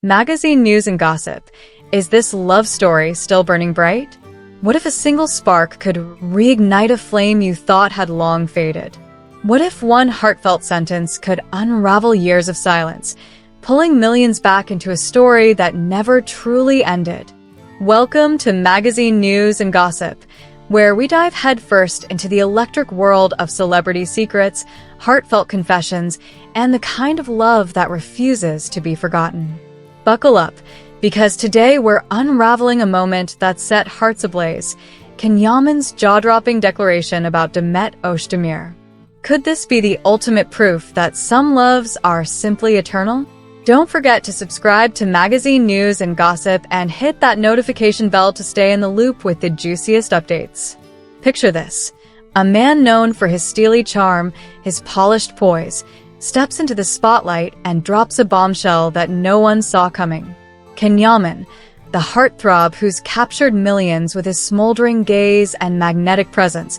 Magazine news and gossip. Is this love story still burning bright? What if a single spark could reignite a flame you thought had long faded? What if one heartfelt sentence could unravel years of silence, pulling millions back into a story that never truly ended? Welcome to Magazine News and Gossip, where we dive headfirst into the electric world of celebrity secrets, heartfelt confessions, and the kind of love that refuses to be forgotten. Buckle up, because today we're unraveling a moment that set hearts ablaze, Yaman's jaw-dropping declaration about Demet Özdemir. Could this be the ultimate proof that some loves are simply eternal? Don't forget to subscribe to Magazine News and Gossip and hit that notification bell to stay in the loop with the juiciest updates. Picture this. A man known for his steely charm, his polished poise, steps into the spotlight and drops a bombshell that no one saw coming. Yaman, the heartthrob who's captured millions with his smoldering gaze and magnetic presence,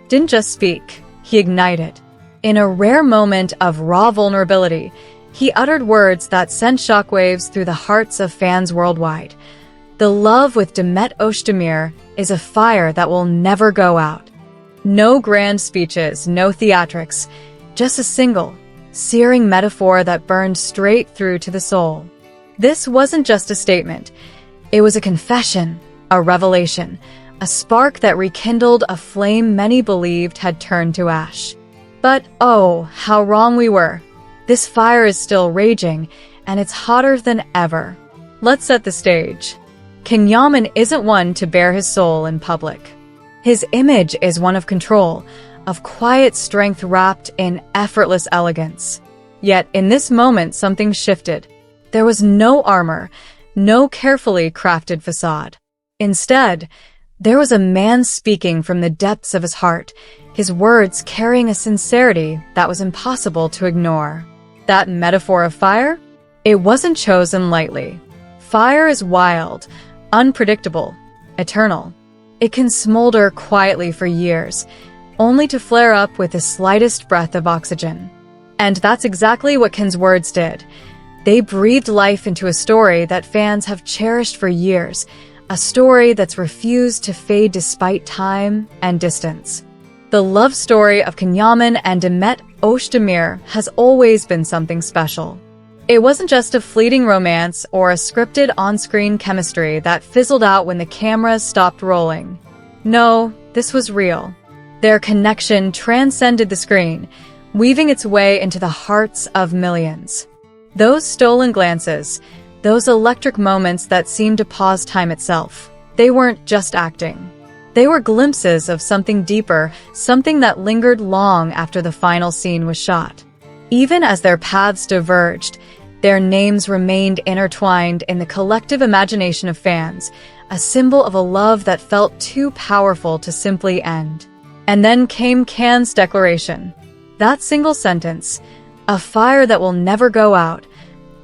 didn't just speak, he ignited. In a rare moment of raw vulnerability, he uttered words that sent shockwaves through the hearts of fans worldwide. The love with Demet Özdemir is a fire that will never go out. No grand speeches, no theatrics, just a single, searing metaphor that burned straight through to the soul. This wasn't just a statement. It was a confession, a revelation, a spark that rekindled a flame many believed had turned to ash. But oh, how wrong we were. This fire is still raging, and it's hotter than ever. Let's set the stage. Yaman isn't one to bare his soul in public. His image is one of control, of quiet strength wrapped in effortless elegance. Yet in this moment something shifted. There was no armor, no carefully crafted facade. Instead, there was a man speaking from the depths of his heart, his words carrying a sincerity that was impossible to ignore. That metaphor of fire? It wasn't chosen lightly. Fire is wild, unpredictable, eternal. It can smolder quietly for years, only to flare up with the slightest breath of oxygen. And that's exactly what Ken's words did. They breathed life into a story that fans have cherished for years, a story that's refused to fade despite time and distance. The love story of Yaman and Demet Özdemir has always been something special. It wasn't just a fleeting romance or a scripted on-screen chemistry that fizzled out when the cameras stopped rolling. No, this was real. Their connection transcended the screen, weaving its way into the hearts of millions. Those stolen glances, those electric moments that seemed to pause time itself, they weren't just acting. They were glimpses of something deeper, something that lingered long after the final scene was shot. Even as their paths diverged, their names remained intertwined in the collective imagination of fans, a symbol of a love that felt too powerful to simply end. And then came Ken's declaration. That single sentence, "a fire that will never go out,"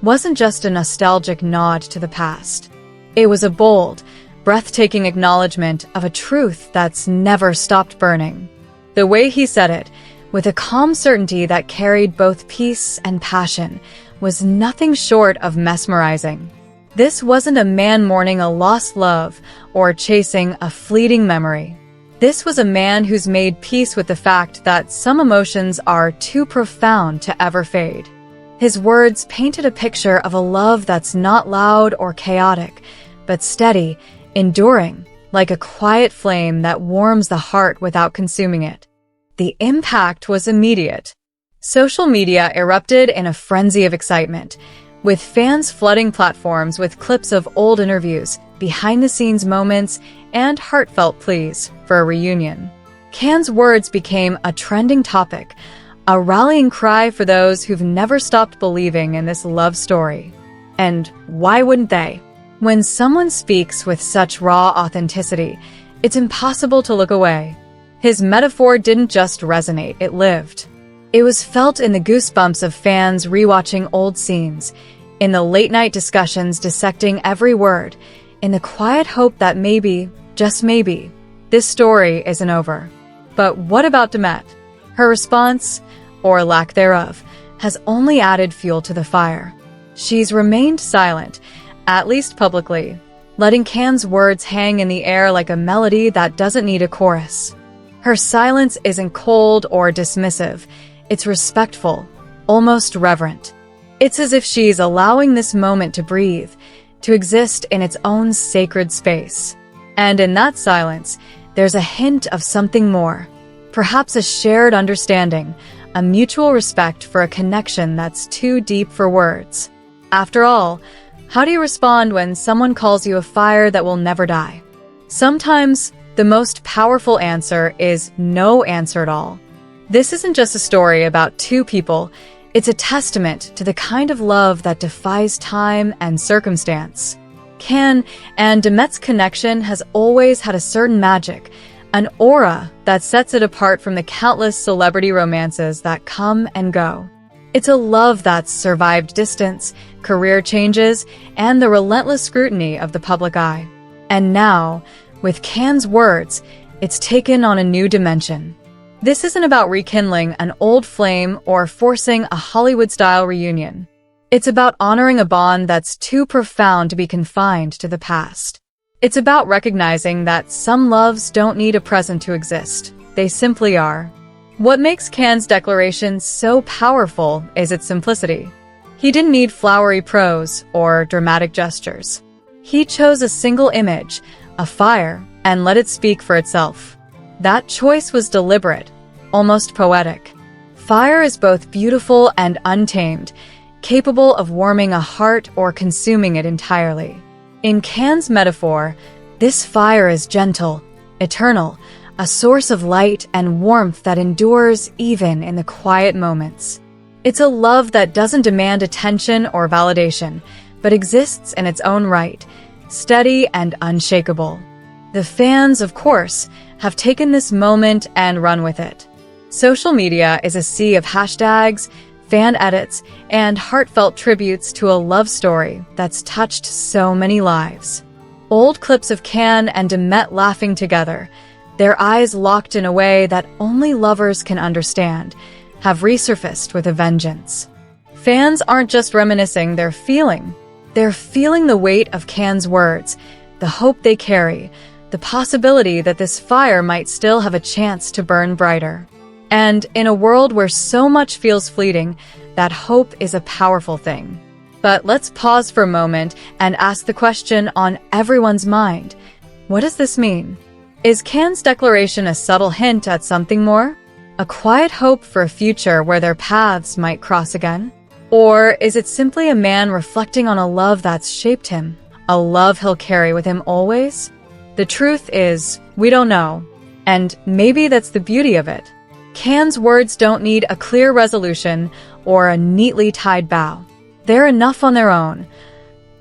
wasn't just a nostalgic nod to the past. It was a bold, breathtaking acknowledgement of a truth that's never stopped burning. The way he said it, with a calm certainty that carried both peace and passion, was nothing short of mesmerizing. This wasn't a man mourning a lost love or chasing a fleeting memory. This was a man who's made peace with the fact that some emotions are too profound to ever fade. His words painted a picture of a love that's not loud or chaotic, but steady, enduring, like a quiet flame that warms the heart without consuming it. The impact was immediate. Social media erupted in a frenzy of excitement, with fans flooding platforms with clips of old interviews, behind-the-scenes moments, and heartfelt pleas for a reunion. Ken's words became a trending topic, a rallying cry for those who've never stopped believing in this love story. And why wouldn't they? When someone speaks with such raw authenticity, it's impossible to look away. His metaphor didn't just resonate, it lived. It was felt in the goosebumps of fans rewatching old scenes, in the late-night discussions dissecting every word, in the quiet hope that maybe, just maybe, this story isn't over. But what about Demet? Her response, or lack thereof, has only added fuel to the fire. She's remained silent, at least publicly, letting Can's words hang in the air like a melody that doesn't need a chorus. Her silence isn't cold or dismissive. It's respectful, almost reverent. It's as if she's allowing this moment to breathe, to exist in its own sacred space. And in that silence, there's a hint of something more. Perhaps a shared understanding, a mutual respect for a connection that's too deep for words. After all, how do you respond when someone calls you a fire that will never die? Sometimes, the most powerful answer is no answer at all. This isn't just a story about two people, it's a testament to the kind of love that defies time and circumstance. Can and Demet's connection has always had a certain magic, an aura that sets it apart from the countless celebrity romances that come and go. It's a love that's survived distance, career changes, and the relentless scrutiny of the public eye. And now, with Can's words, it's taken on a new dimension. This isn't about rekindling an old flame or forcing a Hollywood-style reunion. It's about honoring a bond that's too profound to be confined to the past. It's about recognizing that some loves don't need a present to exist. They simply are. What makes Can's declaration so powerful is its simplicity. He didn't need flowery prose or dramatic gestures. He chose a single image, a fire, and let it speak for itself. That choice was deliberate, almost poetic. Fire is both beautiful and untamed, capable of warming a heart or consuming it entirely. In Can's metaphor, this fire is gentle, eternal, a source of light and warmth that endures even in the quiet moments. It's a love that doesn't demand attention or validation, but exists in its own right, steady and unshakable. The fans, of course, have taken this moment and run with it. Social media is a sea of hashtags, fan edits, and heartfelt tributes to a love story that's touched so many lives. Old clips of Can and Demet laughing together, their eyes locked in a way that only lovers can understand, have resurfaced with a vengeance. Fans aren't just reminiscing, they're feeling. They're feeling the weight of Can's words, the hope they carry, the possibility that this fire might still have a chance to burn brighter. And in a world where so much feels fleeting, that hope is a powerful thing. But let's pause for a moment and ask the question on everyone's mind. What does this mean? Is Can's declaration a subtle hint at something more? A quiet hope for a future where their paths might cross again? Or is it simply a man reflecting on a love that's shaped him, a love he'll carry with him always? The truth is, we don't know. And maybe that's the beauty of it. Can's words don't need a clear resolution or a neatly tied bow. They're enough on their own.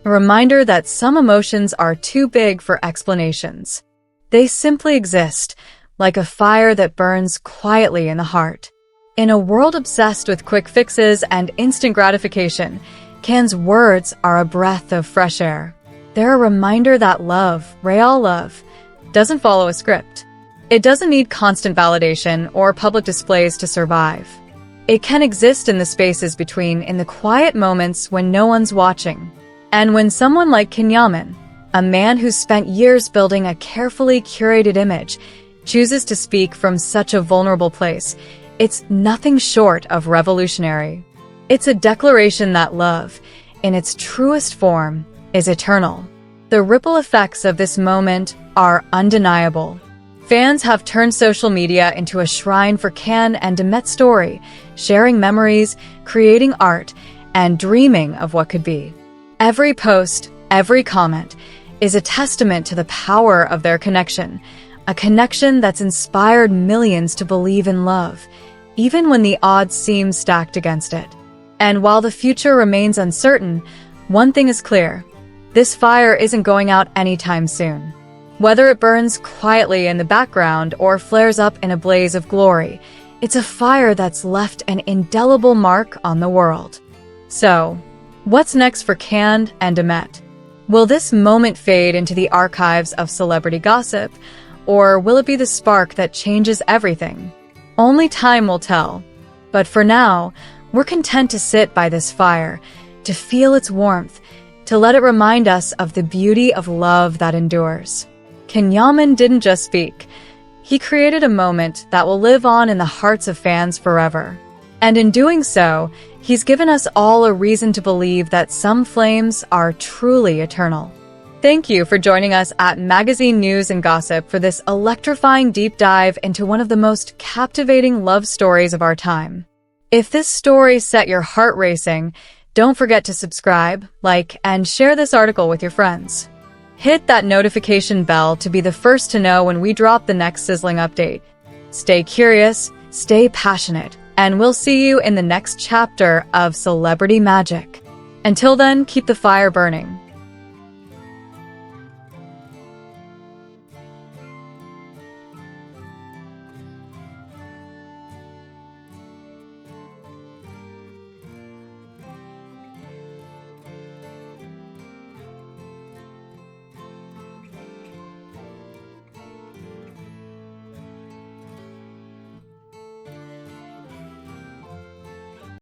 A reminder that some emotions are too big for explanations. They simply exist, like a fire that burns quietly in the heart. In a world obsessed with quick fixes and instant gratification, Can's words are a breath of fresh air. They're a reminder that love, real love, doesn't follow a script. It doesn't need constant validation or public displays to survive. It can exist in the spaces between, in the quiet moments when no one's watching. And when someone like Yaman, a man who's spent years building a carefully curated image, chooses to speak from such a vulnerable place, it's nothing short of revolutionary. It's a declaration that love, in its truest form, is eternal. The ripple effects of this moment are undeniable. Fans have turned social media into a shrine for Can and Demet's story, sharing memories, creating art, and dreaming of what could be. Every post, every comment, is a testament to the power of their connection, a connection that's inspired millions to believe in love, even when the odds seem stacked against it. And while the future remains uncertain, one thing is clear: this fire isn't going out anytime soon. Whether it burns quietly in the background or flares up in a blaze of glory, it's a fire that's left an indelible mark on the world. So, what's next for Can and Demet? Will this moment fade into the archives of celebrity gossip, or will it be the spark that changes everything? Only time will tell. But for now, we're content to sit by this fire, to feel its warmth, to let it remind us of the beauty of love that endures. King Yaman didn't just speak. He created a moment that will live on in the hearts of fans forever. And in doing so, he's given us all a reason to believe that some flames are truly eternal. Thank you for joining us at Magazine News and Gossip for this electrifying deep dive into one of the most captivating love stories of our time. If this story set your heart racing, don't forget to subscribe, like, and share this article with your friends. Hit that notification bell to be the first to know when we drop the next sizzling update. Stay curious, stay passionate, and we'll see you in the next chapter of Celebrity Magic. Until then, keep the fire burning.